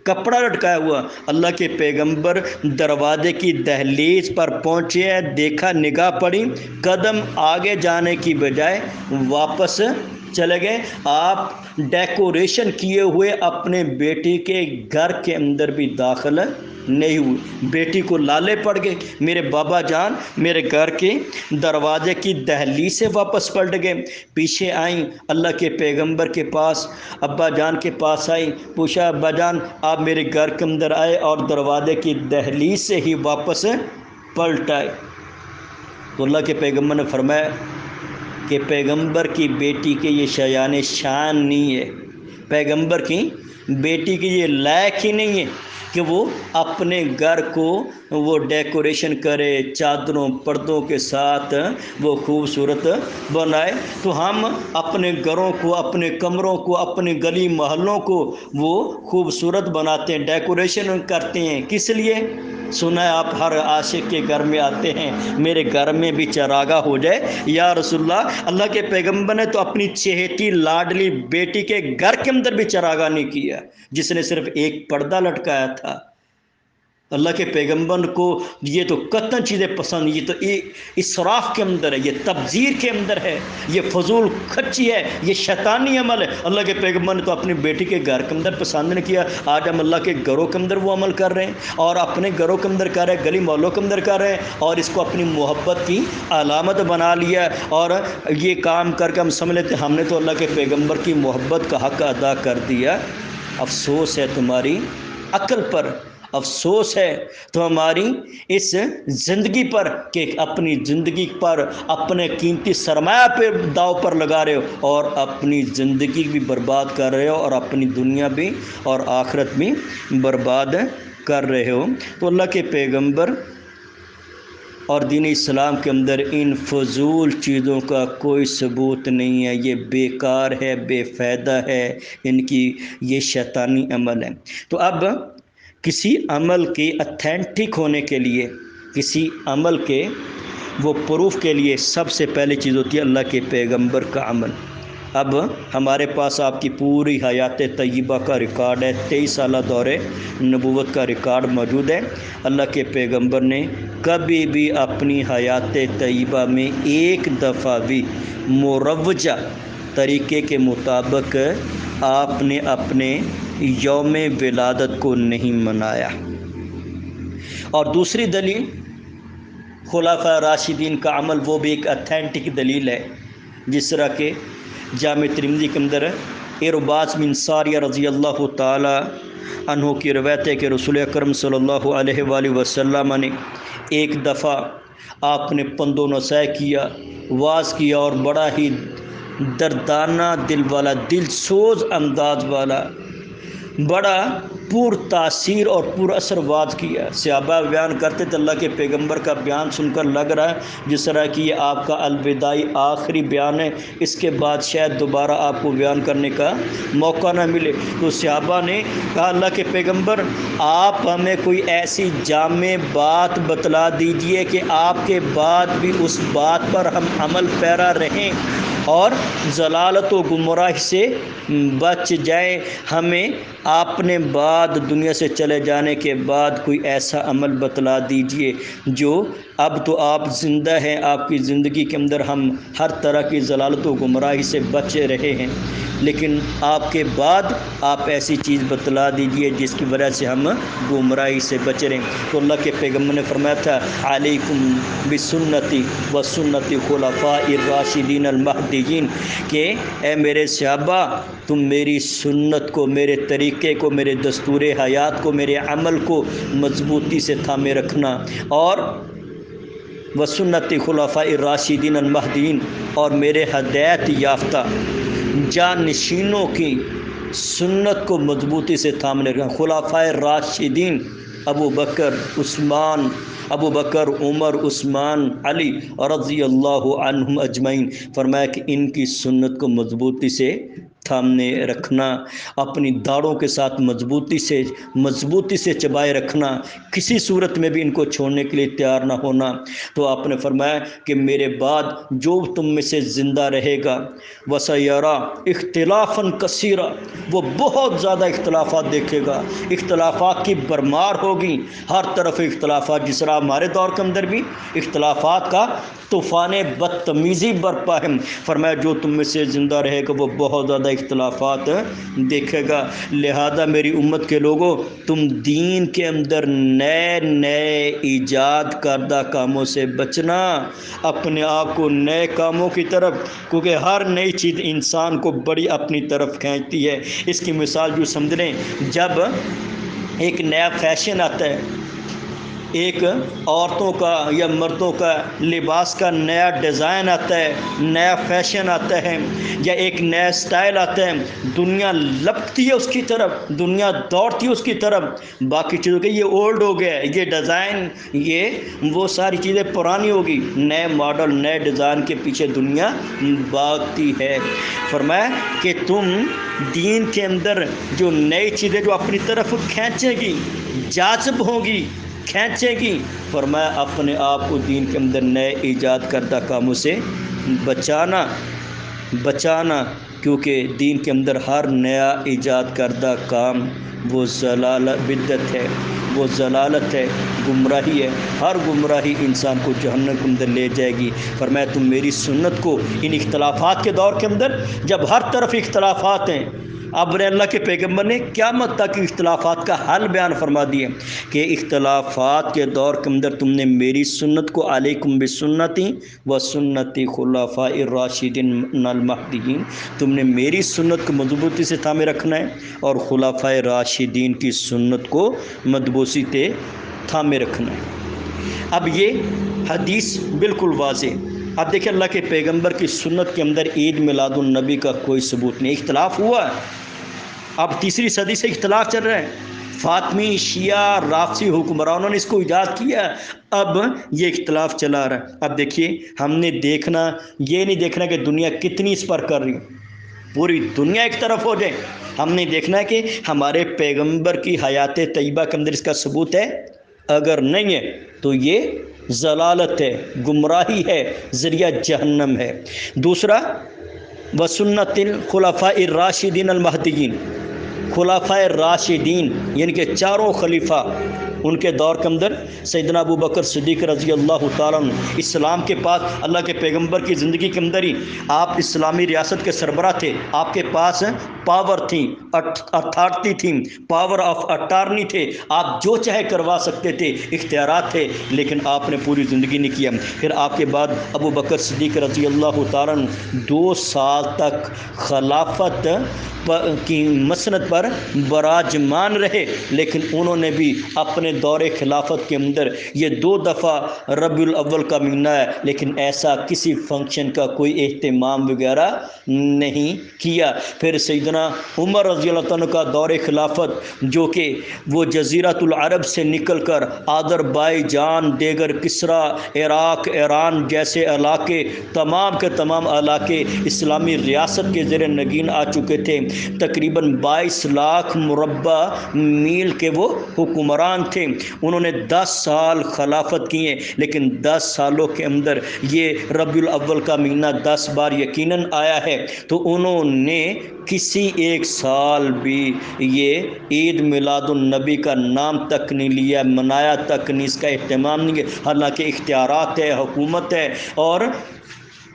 کپڑا لٹکایا ہوا۔ اللہ کے پیغمبر دروازے کی دہلیز پر پہنچے، دیکھا، نگاہ پڑی، قدم آگے جانے کی بجائے واپس چلے گئے۔ آپ ڈیکوریشن کیے ہوئے اپنے بیٹی کے گھر کے اندر بھی داخل نہیں ہوئی۔ بیٹی کو لالے پڑ گئے، میرے بابا جان میرے گھر کے دروازے کی دہلیز سے واپس پلٹ گئے۔ پیچھے آئیں، اللہ کے پیغمبر کے پاس، ابا جان کے پاس آئیں، پوچھا ابا جان آپ میرے گھر کے اندر آئے اور دروازے کی دہلیز سے ہی واپس پلٹ آئے؟ تو اللہ کے پیغمبر نے فرمایا کہ پیغمبر کی بیٹی کے یہ شایان شان نہیں ہے، پیغمبر کی بیٹی کی یہ لائق ہی نہیں ہے کہ وہ اپنے گھر کو وہ ڈیکوریشن کرے، چادروں پردوں کے ساتھ وہ خوبصورت بنائے۔ تو ہم اپنے گھروں کو، اپنے کمروں کو، اپنے گلی محلوں کو وہ خوبصورت بناتے ہیں، ڈیکوریشن کرتے ہیں، کس لیے؟ سنا ہے آپ ہر عاشق کے گھر میں آتے ہیں، میرے گھر میں بھی چراغاں ہو جائے یا رسول اللہ۔ اللہ کے پیغمبر نے تو اپنی چہیتی لاڈلی بیٹی کے گھر کے اندر بھی چراغاں نہیں کیا، جس نے صرف ایک پردہ لٹکایا تھا۔ اللہ کے پیغمبر کو یہ تو قطعاً چیزیں پسند، یہ تو اسراف کے اندر ہے، یہ تبذیر کے اندر ہے، یہ فضول خرچی ہے، یہ شیطانی عمل ہے۔ اللہ کے پیغمبر نے تو اپنی بیٹی کے گھر کے اندر پسند نہیں کیا۔ آج ہم اللہ کے گھروں کے اندر وہ عمل کر رہے ہیں اور اپنے گھروں کے اندر کر رہے ہیں، گلی محلوں کے اندر کر رہے ہیں، اور اس کو اپنی محبت کی علامت بنا لیا، اور یہ کام کر کے ہم سمجھ لیتے ہم نے تو اللہ کے پیغمبر کی محبت کا حق ادا کر دیا۔ افسوس ہے تمہاری عقل پر، افسوس ہے تو ہماری اس زندگی پر کہ اپنی زندگی پر اپنے قیمتی سرمایہ پہ داؤ پر لگا رہے ہو اور اپنی زندگی بھی برباد کر رہے ہو اور اپنی دنیا بھی اور آخرت بھی برباد کر رہے ہو۔ تو اللہ کے پیغمبر اور دین اسلام کے اندر ان فضول چیزوں کا کوئی ثبوت نہیں ہے، یہ بیکار ہے، بے فائدہ ہے، ان کی یہ شیطانی عمل ہے۔ تو اب کسی عمل کے اتھینٹک ہونے کے لیے، کسی عمل کے وہ پروف کے لیے سب سے پہلی چیز ہوتی ہے اللہ کے پیغمبر کا عمل۔ اب ہمارے پاس آپ کی پوری حیات طیبہ کا ریکارڈ ہے، 23 سالہ دور نبوت کا ریکارڈ موجود ہے۔ اللہ کے پیغمبر نے کبھی بھی اپنی حیات طیبہ میں ایک دفعہ بھی مروجہ طریقے کے مطابق آپ نے اپنے یوم ولادت کو نہیں منایا۔ اور دوسری دلیل خلفاء راشدین کا عمل، وہ بھی ایک اتھینٹک دلیل ہے، جس طرح کہ جامع ترمذی کے اندر ارباز بن ساریہ رضی اللہ تعالی عنہ کی روایت ہے کہ رسول اکرم صلی اللہ علیہ وآلہ وسلم نے ایک دفعہ آپ نے پند و نصیحت کیا، واعظ کیا اور بڑا ہی دردانہ دل والا، دل سوز انداز والا، بڑا پر تاثیر اور پر اثر واعظ کیا۔ صحابہ بیان کرتے تھے اللہ کے پیغمبر کا بیان سن کر لگ رہا ہے جس طرح کہ یہ آپ کا الوداعی آخری بیان ہے، اس کے بعد شاید دوبارہ آپ کو بیان کرنے کا موقع نہ ملے۔ تو صحابہ نے کہا اللہ کے پیغمبر آپ ہمیں کوئی ایسی جامع بات بتلا دیجئے کہ آپ کے بعد بھی اس بات پر ہم عمل پیرا رہیں اور ضلالت و گمراہی سے بچ جائیں۔ ہمیں آپ نے بعد دنیا سے چلے جانے کے بعد کوئی ایسا عمل بتلا دیجئے جو اب تو آپ زندہ ہیں، آپ کی زندگی کے اندر ہم ہر طرح کی ضلالت و گمراہی سے بچے رہے ہیں، لیکن آپ کے بعد آپ ایسی چیز بتلا دیجئے جس کی وجہ سے ہم گمراہی سے بچ رہے ہیں۔ تو اللہ کے پیغمبر نے فرمایا تھا علیکم بسنتی و سنت خلفاء الراشدین المہدیین، کہ اے میرے صحابہ تم میری سنت کو، میرے طریقے کو، میرے دستور حیات کو، میرے عمل کو مضبوطی سے تھامے رکھنا، اور وسنت خلفاء الراشدین المہدیین، اور میرے ہدایت یافتہ جانشینوں کی سنت کو مضبوطی سے تھامنے رکھنا۔ خلفاء راشدین ابو بکر عمر عثمان علی رضی اللہ عنہم اجمعین، فرمایا کہ ان کی سنت کو مضبوطی سے تھامنے رکھنا، اپنی داڑھوں کے ساتھ مضبوطی سے چبائے رکھنا، کسی صورت میں بھی ان کو چھوڑنے کے لیے تیار نہ ہونا۔ تو آپ نے فرمایا کہ میرے بعد جو تم میں سے زندہ رہے گا وَسَيَرَى اخْتِلَافًا كَثِيرًا، وہ بہت زیادہ اختلافات دیکھے گا، اختلافات کی برمار ہوگی، ہر طرف اختلافات، جس طرح ہمارے دور کے اندر بھی اختلافات کا طوفان بدتمیزی برپا ہے۔ فرمایا جو تم میں سے زندہ رہے گا وہ بہت زیادہ اختلافات دیکھے گا، لہذا میری امت کے لوگوں تم دین کے اندر نئے ایجاد کردہ کاموں سے بچنا، اپنے آپ کو نئے کاموں کی طرف، کیونکہ ہر نئی چیز انسان کو بڑی اپنی طرف کھینچتی ہے۔ اس کی مثال جو سمجھ لیں، جب ایک نیا فیشن آتا ہے، ایک عورتوں کا یا مردوں کا لباس کا نیا ڈیزائن آتا ہے، نیا فیشن آتا ہے، یا ایک نیا سٹائل آتا ہے، دنیا لپکتی ہے اس کی طرف، دنیا دوڑتی ہے اس کی طرف، باقی چیزوں کے یہ اولڈ ہو گیا ہے، یہ ڈیزائن، یہ وہ ساری چیزیں پرانی ہوگی، نئے ماڈل نئے ڈیزائن کے پیچھے دنیا بھاگتی ہے۔ فرمایا کہ تم دین کے اندر جو نئی چیزیں جو اپنی طرف کھینچے گی، جاذب ہوگی، کھینچے گی، فرمایا اپنے آپ کو دین کے اندر نئے ایجاد کردہ کاموں سے بچانا، کیونکہ دین کے اندر ہر نیا ایجاد کردہ کام وہ بدعت ہے، وہ ضلالت ہے، گمراہی ہے، ہر گمراہی انسان کو جہنم کے اندر لے جائے گی۔ فرمایا تم میری سنت کو ان اختلافات کے دور کے اندر جب ہر طرف اختلافات ہیں، اب اللہ کے پیغمبر نے قیامت تک اختلافات کا حل بیان فرما دیا کہ اختلافات کے دور کے اندر تم نے میری سنت کو علیکم بسنتی و سنتی خلفاء الراشدین المہدیین، تم نے میری سنت کو مضبوطی سے تھامے رکھنا ہے اور خلفاء راشدین کی سنت کو مضبوطی سے تھامے رکھنا ہے۔ اب یہ حدیث بالکل واضح۔ اب دیکھیں اللہ کے پیغمبر کی سنت کے اندر عید میلاد النبی کا کوئی ثبوت نہیں، اختلاف ہوا ہے۔ اب تیسری صدی سے اختلاف چل رہا ہے، فاطمی، شیعہ، رافضی حکمرانوں نے اس کو ایجاد کیا، اب یہ اختلاف چلا رہا ہے۔ اب دیکھیے ہم نے دیکھنا، یہ نہیں دیکھنا کہ دنیا کتنی اس پر کر رہی ہے، پوری دنیا ایک طرف ہو جائے، ہم نے دیکھنا ہے کہ ہمارے پیغمبر کی حیات طیبہ کے اندر اس کا ثبوت ہے، اگر نہیں ہے تو یہ ضلالت ہے، گمراہی ہے، ذریعہ جہنم ہے۔ دوسرا وسنت الخلفاء الراشدین المہدیین، خلفاء راشدین یعنی کہ چاروں خلیفہ، ان کے دور کے اندر سیدنا ابو بکر صدیق رضی اللہ تعالیٰ عنہ اسلام کے پاس اللہ کے پیغمبر کی زندگی کے اندر ہی آپ اسلامی ریاست کے سربراہ تھے، آپ کے پاس پاور تھی، اتھارٹی تھی، پاور آف اٹارنی تھے، آپ جو چاہے کروا سکتے تھے، اختیارات تھے، لیکن آپ نے پوری زندگی نہیں کیا۔ پھر آپ کے بعد ابو بکر صدیق رضی اللہ تعالیٰ عنہ 2 سال تک خلافت کی مسند پر براجمان رہے، لیکن انہوں نے بھی اپنے دور خلافت کے اندر یہ 2 دفعہ ربیع الاول کا مہینہ ہے، لیکن ایسا کسی فنکشن کا کوئی اہتمام وغیرہ نہیں کیا۔ پھر سیدنا عمر رضی اللہ عنہ کا دور خلافت، جو کہ وہ جزیرۃ العرب سے نکل کر آذربائیجان، دیگر کسرا، عراق، ایران جیسے علاقے، تمام کے تمام علاقے اسلامی ریاست کے زیر نگین آ چکے تھے، تقریباً 22 لاکھ مربع میل کے وہ حکمران تھے، انہوں نے 10 سال خلافت کیے، لیکن 10 سالوں کے اندر یہ ربیع الاول کا مہینہ 10 بار یقیناً آیا ہے، تو انہوں نے کسی ایک سال بھی یہ عید میلاد النبی کا نام تک نہیں لیا، منایا تک نہیں، اس کا اہتمام نہیں ہے، حالانکہ اختیارات ہے، حکومت ہے اور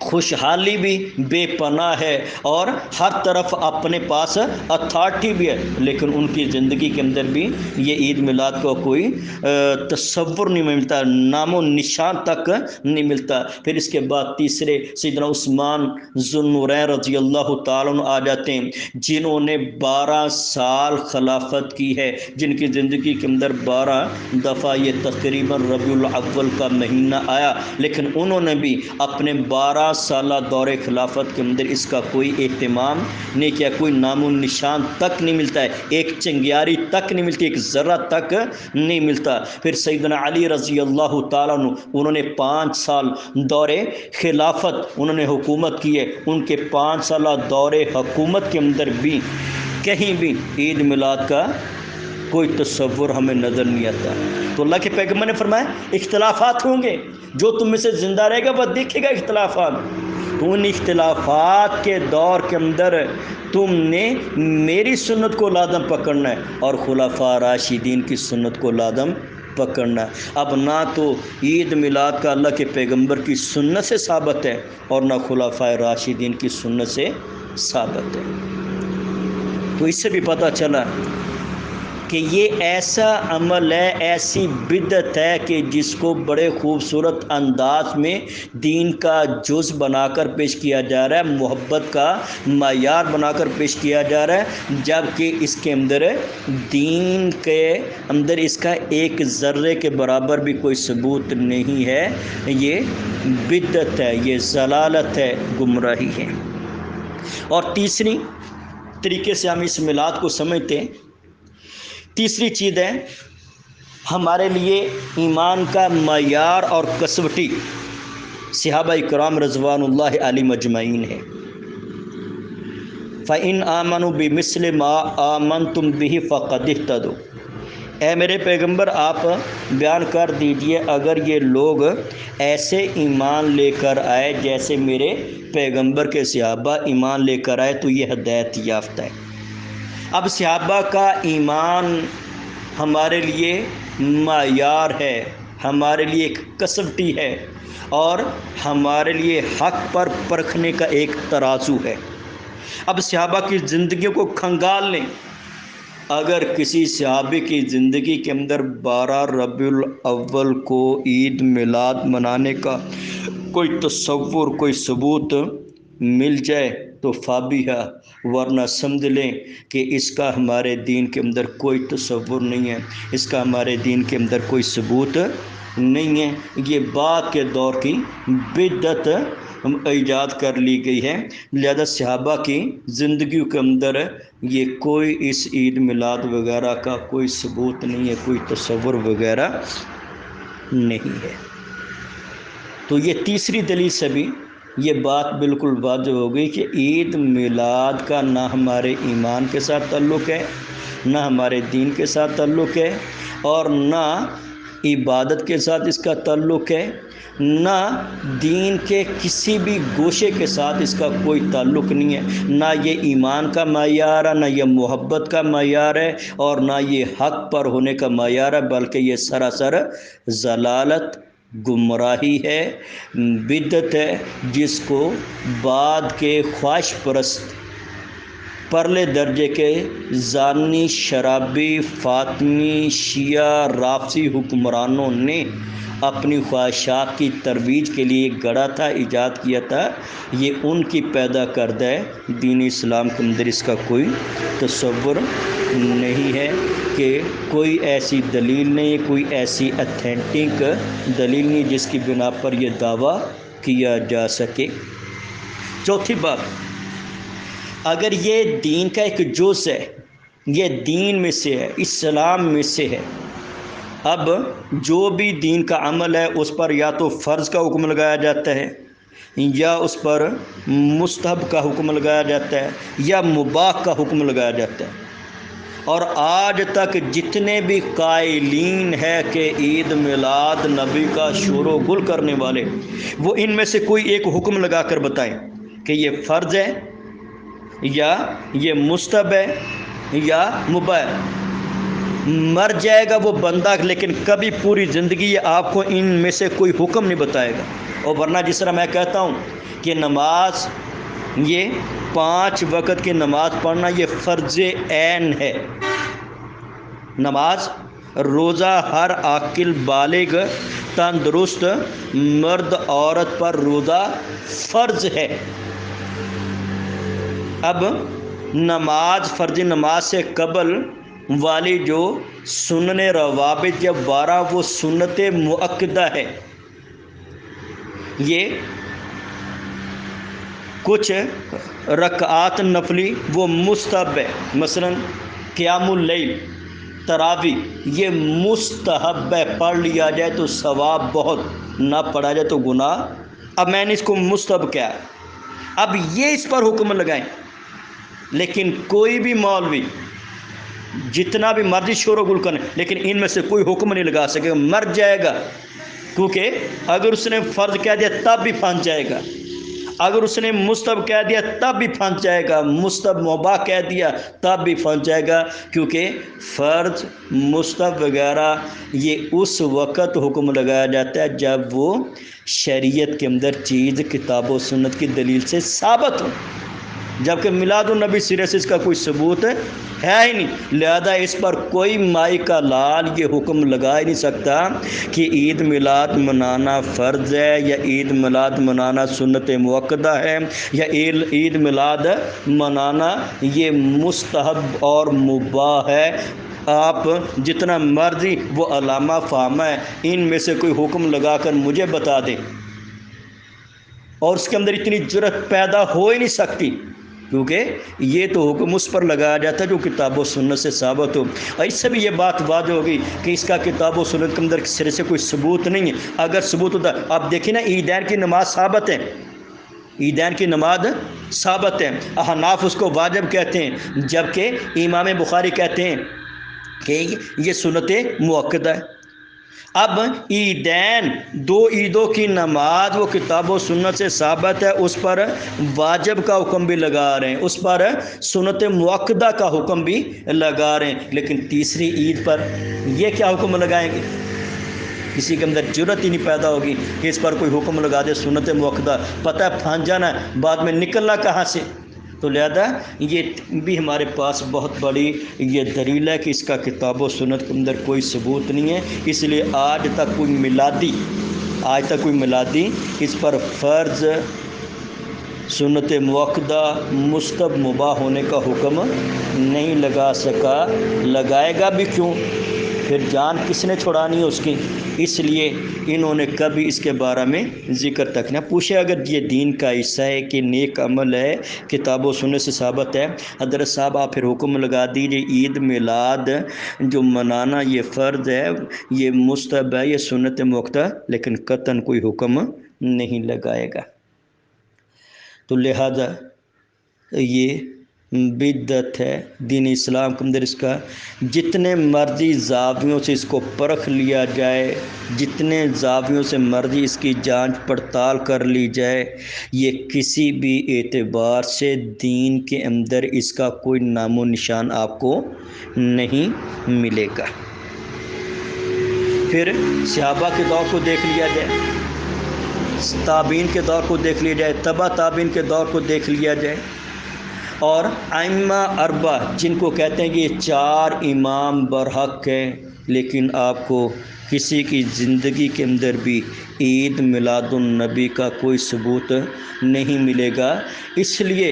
خوشحالی بھی بے پناہ ہے اور ہر طرف اپنے پاس اتھارٹی بھی ہے، لیکن ان کی زندگی کے اندر بھی یہ عید میلاد کا کوئی تصور نہیں ملتا، نام و نشان تک نہیں ملتا۔ پھر اس کے بعد تیسرے سیدنا عثمان ذو النورین رضی اللہ تعالیٰ عنہ آ جاتے ہیں، جنہوں نے 12 سال خلافت کی ہے، جن کی زندگی کے اندر 12 دفعہ یہ تقریباً ربیع الاول کا مہینہ آیا، لیکن انہوں نے بھی اپنے 12 سالہ دور خلافت کے اندر اس کا کوئی اہتمام نہیں کیا، کوئی نام و نشان تک نہیں ملتا ہے، ایک چنگیاری تک نہیں ملتی، ایک ذرہ تک نہیں ملتا۔ پھر سیدنا علی رضی اللہ تعالیٰ عنہ، انہوں نے 5 سال دور خلافت انہوں نے حکومت کی ہے، ان کے 5 سالہ دور حکومت کے اندر بھی کہیں بھی عید میلاد کا کوئی تصور ہمیں نظر نہیں آتا۔ تو اللہ کے پیغمبر نے فرمایا اختلافات ہوں گے، جو تم میں سے زندہ رہے گا وہ دیکھے گا اختلافات، تو ان اختلافات کے دور کے اندر تم نے میری سنت کو لازم پکڑنا ہے اور خلفاء راشدین کی سنت کو لازم پکڑنا۔ اب نہ تو عید میلاد کا اللہ کے پیغمبر کی سنت سے ثابت ہے اور نہ خلفاء راشدین کی سنت سے ثابت ہے۔ تو اس سے بھی پتہ چلا کہ یہ ایسا عمل ہے، ایسی بدعت ہے کہ جس کو بڑے خوبصورت انداز میں دین کا جز بنا کر پیش کیا جا رہا ہے، محبت کا معیار بنا کر پیش کیا جا رہا ہے، جبکہ اس کے اندر دین کے اندر اس کا ایک ذرے کے برابر بھی کوئی ثبوت نہیں ہے۔ یہ بدعت ہے، یہ ضلالت ہے، گمراہی ہے۔ اور تیسری طریقے سے ہم اس میلاد کو سمجھتے ہیں، تیسری چیز ہے ہمارے لیے ایمان کا معیار اور کسوٹی صحابہ کرام رضوان اللہ علیہم اجمعین ہے۔ فَإِنْ آمَنُوا بِمِثْلِ مَا آمَنْتُمْ بِهِ فَقَدِ اهْتَدَوْا، اے میرے پیغمبر آپ بیان کر دیجئے اگر یہ لوگ ایسے ایمان لے کر آئے جیسے میرے پیغمبر کے صحابہ ایمان لے کر آئے تو یہ ہدایت یافتہ ہے۔ اب صحابہ کا ایمان ہمارے لیے معیار ہے، ہمارے لیے ایک کسوٹی ہے اور ہمارے لیے حق پر پرکھنے کا ایک ترازو ہے۔ اب صحابہ کی زندگیوں کو کھنگال لیں، اگر کسی صحابی کی زندگی کے اندر 12 ربیع الاول کو عید میلاد منانے کا کوئی تصور، کوئی ثبوت مل جائے تو فابیہا، ورنہ سمجھ لیں کہ اس کا ہمارے دین کے اندر کوئی تصور نہیں ہے، اس کا ہمارے دین کے اندر کوئی ثبوت نہیں ہے، یہ بعد کے دور کی بدعت ایجاد کر لی گئی ہے۔ لہذا صحابہ کی زندگی کے اندر یہ کوئی اس عید میلاد وغیرہ کا کوئی ثبوت نہیں ہے، کوئی تصور وغیرہ نہیں ہے۔ تو یہ تیسری دلیل سے بھی یہ بات بالکل واضح ہو گئی کہ عید میلاد کا نہ ہمارے ایمان کے ساتھ تعلق ہے، نہ ہمارے دین کے ساتھ تعلق ہے، اور نہ عبادت کے ساتھ اس کا تعلق ہے، نہ دین کے کسی بھی گوشے کے ساتھ اس کا کوئی تعلق نہیں ہے، نہ یہ ایمان کا معیار ہے، نہ یہ محبت کا معیار ہے، اور نہ یہ حق پر ہونے کا معیار ہے، بلکہ یہ سراسر ضلالت، گمراہی ہے، بدعت ہے، جس کو بعد کے خواہش پرست پرلے درجے کے زانی، شرابی، فاطمی، شیعہ، رافضی حکمرانوں نے اپنی خواہشات کی ترویج کے لیے گڑھا تھا، ایجاد کیا تھا۔ یہ ان کی پیدا کردہ ہے، دین اسلام کے اندر اس کا کوئی تصور نہیں ہے کہ کوئی ایسی دلیل نہیں، کوئی ایسی اتھینٹک دلیل نہیں جس کی بنا پر یہ دعویٰ کیا جا سکے۔ چوتھی بات، اگر یہ دین کا ایک جز ہے، یہ دین میں سے ہے، اسلام میں سے ہے، اب جو بھی دین کا عمل ہے اس پر یا تو فرض کا حکم لگایا جاتا ہے، یا اس پر مستحب کا حکم لگایا جاتا ہے، یا مباح کا حکم لگایا جاتا ہے۔ اور آج تک جتنے بھی قائلین ہے کہ عید میلاد نبی کا شور و گل کرنے والے، وہ ان میں سے کوئی ایک حکم لگا کر بتائیں کہ یہ فرض ہے، یا یہ مستحب ہے، یا مباح ہے۔ مر جائے گا وہ بندہ، لیکن کبھی پوری زندگی یہ آپ کو ان میں سے کوئی حکم نہیں بتائے گا۔ اور ورنہ جس طرح میں کہتا ہوں کہ نماز، یہ 5 وقت کی نماز پڑھنا یہ فرض عین ہے، نماز روزہ ہر عاقل بالغ تندرست مرد عورت پر روزہ فرض ہے۔ اب نماز، فرض نماز سے قبل والی جو سنن روابط یا 12 وہ سنت مؤکدہ ہے، یہ کچھ رکعات نفلی وہ مستحب ہے، مثلا قیام اللیل، تراویح، یہ مستحب ہے، پڑھ لیا جائے تو ثواب بہت، نہ پڑھا جائے تو گناہ۔ اب میں نے اس کو مستحب کیا ہے، اب یہ اس پر حکم لگائیں، لیکن کوئی بھی مولوی جتنا بھی مرضی شور و گل کرے، لیکن ان میں سے کوئی حکم نہیں لگا سکے گا، مر جائے گا، کیونکہ اگر اس نے فرض کہہ دیا تب بھی پھنس جائے گا، اگر اس نے مستحب کہہ دیا تب بھی پھنس جائے گا، مستحب مباح کہہ دیا تب بھی پھنس جائے گا، کیونکہ فرض، مستحب وغیرہ یہ اس وقت حکم لگایا جاتا ہے جب وہ شریعت کے اندر چیز کتاب و سنت کی دلیل سے ثابت ہو، جبکہ میلاد النبی سرے سے اس کا کوئی ثبوت ہے ہی نہیں، لہذا اس پر کوئی مائی کا لال یہ حکم لگا ہی نہیں سکتا کہ عید میلاد منانا فرض ہے، یا عید میلاد منانا سنت مؤکدہ ہے، یا عید میلاد منانا یہ مستحب اور مباح ہے۔ آپ جتنا مرضی وہ علامہ فہمہ ہے، ان میں سے کوئی حکم لگا کر مجھے بتا دیں، اور اس کے اندر اتنی جرأت پیدا ہو ہی نہیں سکتی، کیونکہ یہ تو حکم اس پر لگایا جاتا ہے جو کتاب و سنت سے ثابت ہو۔ اور اس سے بھی یہ بات واضح ہوگی کہ اس کا کتاب و سنت کے اندر کسی طرح سے کوئی ثبوت نہیں ہے۔ اگر ثبوت ہوتا، آپ دیکھیں نا، عیدین کی نماز ثابت ہے، عیدین کی نماز ثابت ہے، احناف اس کو واجب کہتے ہیں، جبکہ امام بخاری کہتے ہیں کہ یہ سنت مؤکدہ ہے۔ اب عیدین، 2 عیدوں کی نماز وہ کتاب و سنت سے ثابت ہے، اس پر واجب کا حکم بھی لگا رہے ہیں، اس پر سنت مؤکدہ کا حکم بھی لگا رہے ہیں، لیکن تیسری عید پر یہ کیا حکم لگائیں گے؟ کسی کے اندر جرأت ہی نہیں پیدا ہوگی کہ اس پر کوئی حکم لگا دے سنت مؤکدہ، پتہ ہے پھنس جانا ہے، بعد میں نکلنا کہاں سے؟ تو لہذا یہ بھی ہمارے پاس بہت بڑی یہ دلیل ہے کہ اس کا کتاب و سنت کے اندر کوئی ثبوت نہیں ہے. اس لیے آج تک کوئی میلادی اس پر فرض، سنت مؤکدہ، مستحب، مباح ہونے کا حکم نہیں لگا سکا. لگائے گا بھی کیوں؟ پھر جان کس نے چھڑانی ہے اس کی؟ اس لیے انہوں نے کبھی اس کے بارے میں ذکر تک نہ پوچھے. اگر یہ دین کا حصہ ہے کہ نیک عمل ہے، کتاب و سنت سے ثابت ہے، حضرت صاحب آپ پھر حکم لگا دیجیے عید میلاد جو منانا یہ فرض ہے، یہ مستحب ہے، یہ سنت مؤکدہ، لیکن قطعاً کوئی حکم نہیں لگائے گا. تو لہذا یہ بدعت ہے دین اسلام کے اندر. اس کا جتنے مرضی زاویوں سے اس کو پرکھ لیا جائے، جتنے زاویوں سے مرضی اس کی جانچ پڑتال کر لی جائے، یہ کسی بھی اعتبار سے دین کے اندر اس کا کوئی نام و نشان آپ کو نہیں ملے گا. پھر صحابہ کے دور کو دیکھ لیا جائے، تابعین کے دور کو دیکھ لیا جائے، تبع تابعین کے دور کو دیکھ لیا جائے، اور ائمہ اربعہ جن کو کہتے ہیں کہ یہ 4 امام برحق ہیں، لیکن آپ کو کسی کی زندگی کے اندر بھی عید میلاد النبی کا کوئی ثبوت نہیں ملے گا. اس لیے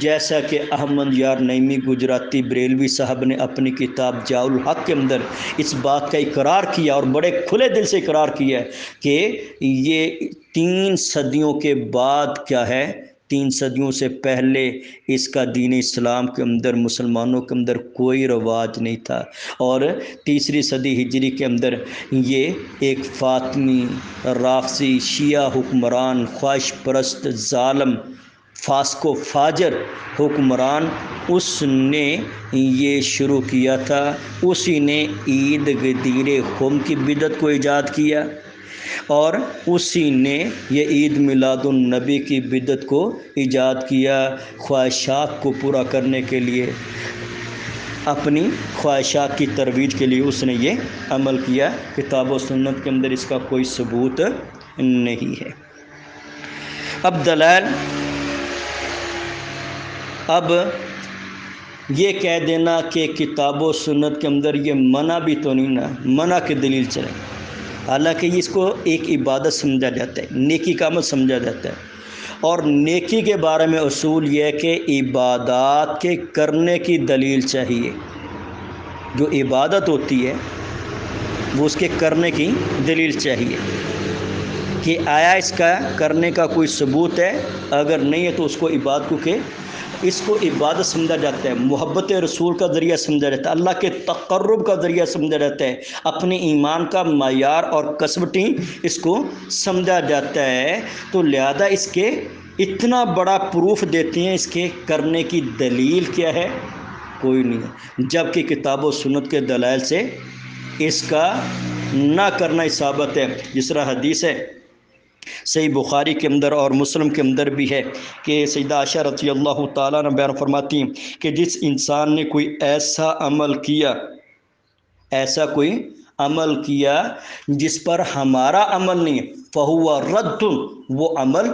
جیسا کہ احمد یار نعیمی گجراتی بریلوی صاحب نے اپنی کتاب ضیاء الحق کے اندر اس بات کا اقرار کیا، اور بڑے کھلے دل سے اقرار کیا ہے کہ یہ 3 صدیوں کے بعد کیا ہے، 3 صدیوں سے پہلے اس کا دین اسلام کے اندر مسلمانوں کے اندر کوئی رواج نہیں تھا، اور 3 صدی ہجری کے اندر یہ ایک فاطمی، رافضی، شیعہ حکمران، خواہش پرست، ظالم، فاسق و فاجر حکمران، اس نے یہ شروع کیا تھا. اسی نے عید غدیر خم کی بدعت کو ایجاد کیا، اور اسی نے یہ عید میلاد النبی کی بدعت کو ایجاد کیا. خواہشات کو پورا کرنے کے لیے، اپنی خواہشات کی ترویج کے لیے اس نے یہ عمل کیا. کتاب و سنت کے اندر اس کا کوئی ثبوت نہیں ہے. اب دلائل، اب یہ کہہ دینا کہ کتاب و سنت کے اندر یہ منع بھی تو نہیں نا، منع کی دلیل چلے، حالانکہ اس کو ایک عبادت سمجھا جاتا ہے، نیکی کا عمل سمجھا جاتا ہے. اور نیکی کے بارے میں اصول یہ ہے کہ عبادات کے کرنے کی دلیل چاہیے. جو عبادت ہوتی ہے وہ اس کے کرنے کی دلیل چاہیے کہ آیا اس کا کرنے کا کوئی ثبوت ہے. اگر نہیں ہے تو اس کو عبادت کو کہ اس کو عبادت سمجھا جاتا ہے، محبت رسول کا ذریعہ سمجھا جاتا ہے، اللہ کے تقرب کا ذریعہ سمجھا جاتا ہے، اپنے ایمان کا معیار اور کسوٹی اس کو سمجھا جاتا ہے. تو لہذا اس کے اتنا بڑا پروف دیتے ہیں، اس کے کرنے کی دلیل کیا ہے؟ کوئی نہیں ہے. جبکہ کتاب و سنت کے دلائل سے اس کا نہ کرنا ثابت ہے. جس طرح حدیث ہے صحیح بخاری کے اندر اور مسلم کے اندر بھی ہے کہ سیدہ عائشہ رضی اللہ تعالیٰ عنہ بیان فرماتی ہیں کہ جس انسان نے کوئی ایسا عمل کیا جس پر ہمارا عمل نہیں ہے، فَهُوَ رَدٌّ، وہ عمل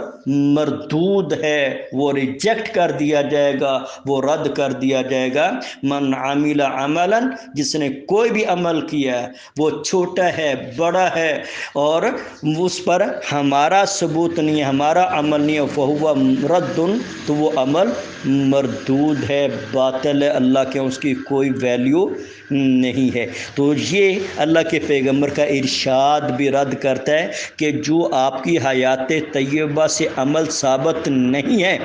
مردود ہے، وہ ریجیکٹ کر دیا جائے گا، وہ رد کر دیا جائے گا. من عمل عملا، جس نے کوئی بھی عمل کیا ہے، وہ چھوٹا ہے، بڑا ہے، اور اس پر ہمارا ثبوت نہیں ہے، ہمارا عمل نہیں ہے، فَهُوَ رَدٌّ، تو وہ عمل مردود ہے، باطل ہے، اللہ کے اس کی کوئی ویلیو نہیں ہے. تو یہ اللہ کے پیغمبر کا ارشاد بھی رد کرتا ہے کہ جو آپ کی حیات طیبہ سے عمل ثابت نہیں ہے،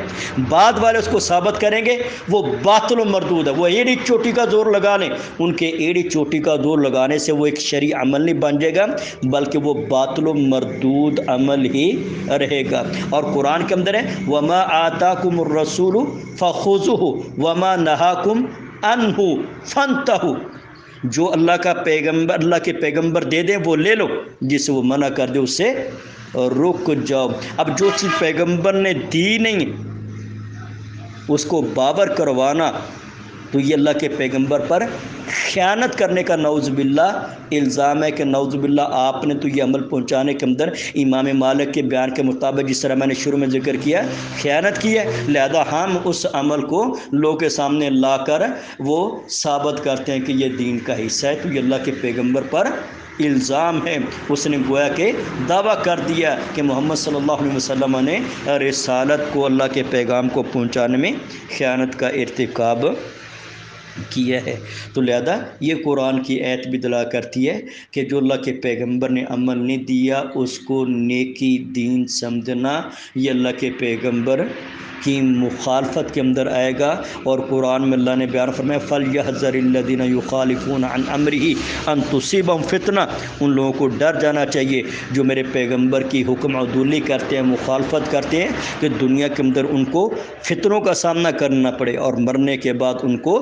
بعد والے اس کو ثابت کریں گے، وہ باطل و مردود ہے. وہ ایڑی چوٹی کا زور لگا لیں، ان کے ایڑی چوٹی کا زور لگانے سے وہ ایک شرعی عمل نہیں بن جائے گا، بلکہ وہ باطل و مردود عمل ہی رہے گا. اور قرآن کے اندر ہے وَمَا آتَاكُمُ الرَّسُولُ فَخُذُوهُ وَمَا نَهَاكُمْ عَنْهُ فَانْتَهُوا، جو اللہ کے پیغمبر دے دیں وہ لے لو، جس وہ منع کر دے اس سے رک جاؤ. اب جو چیز پیغمبر نے دی نہیں اس کو باور کروانا، تو یہ اللہ کے پیغمبر پر خیانت کرنے کا نعوذ باللہ الزام ہے کہ نعوذ باللہ آپ نے تو یہ عمل پہنچانے کے اندر امام مالک کے بیان کے مطابق جس طرح میں نے شروع میں ذکر کیا خیانت کی ہے، لہذا ہم اس عمل کو لوگوں کے سامنے لا کر وہ ثابت کرتے ہیں کہ یہ دین کا حصہ ہے، تو یہ اللہ کے پیغمبر پر الزام ہے۔ اس نے گویا کہ دعویٰ کر دیا کہ محمد صلی اللہ علیہ وسلم نے رسالت کو، اللہ کے پیغام کو پہنچانے میں خیانت کا ارتکاب کیا ہے۔ تو لہذا یہ قرآن کی آیت بھی دلا کرتی ہے کہ جو اللہ کے پیغمبر نے عمل نہیں دیا اس کو نیکی دین سمجھنا یہ اللہ کے پیغمبر کی مخالفت کے اندر آئے گا۔ اور قرآن میں اللہ نے بیان فرمایا فَلْيَحْذَرِ الَّذِينَ يُخَالِفُونَ عَنْ أَمْرِهِ أَن تُصِيبَهُمْ فِتْنَةٌ، ان لوگوں کو ڈر جانا چاہیے جو میرے پیغمبر کی حکم عدولی کرتے ہیں، مخالفت کرتے ہیں، کہ دنیا کے اندر ان کو فتنوں کا سامنا کرنا پڑے اور مرنے کے بعد ان کو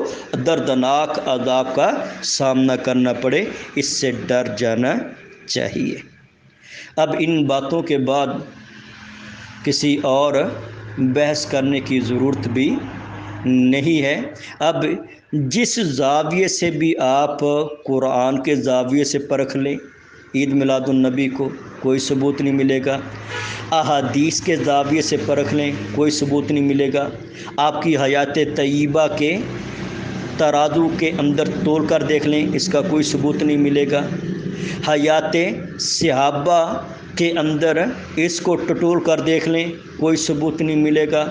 دردناک عذاب کا سامنا کرنا پڑے، اس سے ڈر جانا چاہیے۔ اب ان باتوں کے بعد کسی اور بحث کرنے کی ضرورت بھی نہیں ہے۔ اب جس زاویے سے بھی آپ قرآن کے زاویے سے پرکھ لیں عید میلاد النبی کو، کوئی ثبوت نہیں ملے گا۔ احادیث کے زاویے سے پرکھ لیں، کوئی ثبوت نہیں ملے گا۔ آپ کی حیات طیبہ کے ترازو کے اندر تول کر دیکھ لیں، اس کا کوئی ثبوت نہیں ملے گا۔ حیات صحابہ کے اندر اس کو ٹٹول کر دیکھ لیں، کوئی ثبوت نہیں ملے گا۔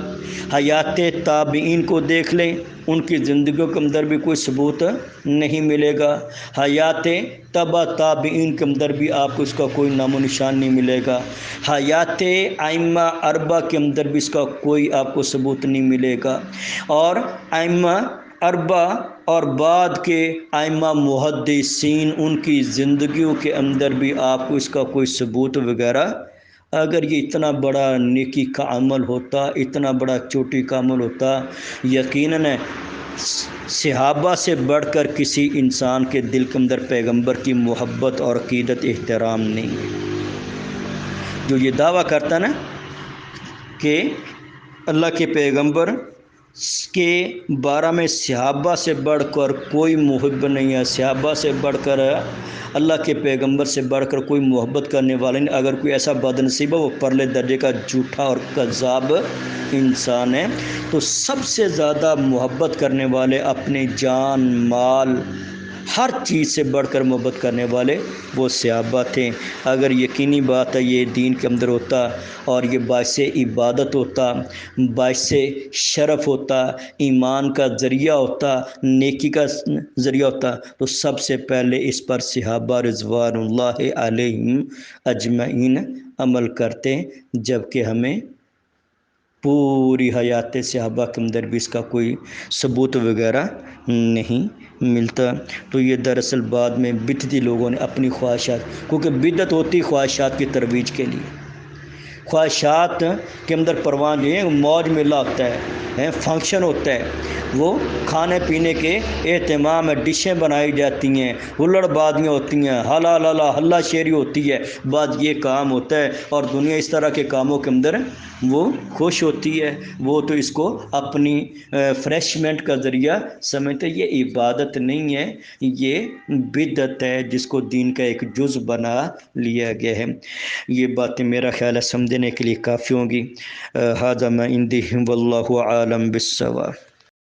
حیات تابعین کو دیکھ لیں، ان کی زندگیوں کے اندر بھی کوئی ثبوت نہیں ملے گا۔ حیات تبع تابعین کے اندر بھی آپ کو اس کا کوئی نام و نشان نہیں ملے گا۔ حیات ائمہ اربعہ کے اندر بھی اس کا کوئی آپ کو ثبوت نہیں ملے گا۔ اور ائمہ اربعہ اور بعد کے ائمہ محدثین ان کی زندگیوں کے اندر بھی آپ کو اس کا کوئی ثبوت وغیرہ، اگر یہ اتنا بڑا نیکی کا عمل ہوتا، اتنا بڑا چوٹی کا عمل ہوتا، یقیناً صحابہ سے بڑھ کر کسی انسان کے دل کے اندر پیغمبر کی محبت اور عقیدت احترام نہیں ہے۔ جو یہ دعویٰ کرتا نا کہ اللہ کے پیغمبر کے بارے میں صحابہ سے بڑھ کر کوئی محب نہیں ہے، صحابہ سے بڑھ کر اللہ کے پیغمبر سے بڑھ کر کوئی محبت کرنے والا نہیں، اگر کوئی ایسا بدنصیب ہے وہ پرلے درجے کا جھوٹا اور کذاب انسان ہے۔ تو سب سے زیادہ محبت کرنے والے اپنے جان مال ہر چیز سے بڑھ کر محبت کرنے والے وہ صحابہ تھے۔ اگر یقینی بات ہے یہ دین کے اندر ہوتا اور یہ باعث عبادت ہوتا، باعث شرف ہوتا، ایمان کا ذریعہ ہوتا، نیکی کا ذریعہ ہوتا، تو سب سے پہلے اس پر صحابہ رضوان اللہ علیہم اجمعین عمل کرتے، جبکہ ہمیں پوری حیات صحابہ کے اندر بھی اس کا کوئی ثبوت وغیرہ نہیں ملتا۔ تو یہ دراصل بعد میں بدعتی لوگوں نے اپنی خواہشات، کیونکہ بدعت ہوتی خواہشات کی ترویج کے لیے، خواہشات کے اندر پروان جو ہے موج میلہ ہوتا ہے، فنکشن ہوتا ہے، وہ کھانے پینے کے اہتمام ہے، ڈشیں بنائی جاتی ہیں، ہلڑ بازیاں ہوتی ہیں، ہلا شیری ہوتی ہے، بعد یہ کام ہوتا ہے اور دنیا اس طرح کے کاموں کے اندر وہ خوش ہوتی ہے، وہ تو اس کو اپنی فریشمنٹ کا ذریعہ سمجھتے۔ یہ عبادت نہیں ہے، یہ بدعت ہے جس کو دین کا ایک جز بنا لیا گیا ہے۔ یہ باتیں میرا خیال ہے سمجھنے کے لیے کافی ہوں گی۔ ھذا ما عندی واللہ عالم بالصواب۔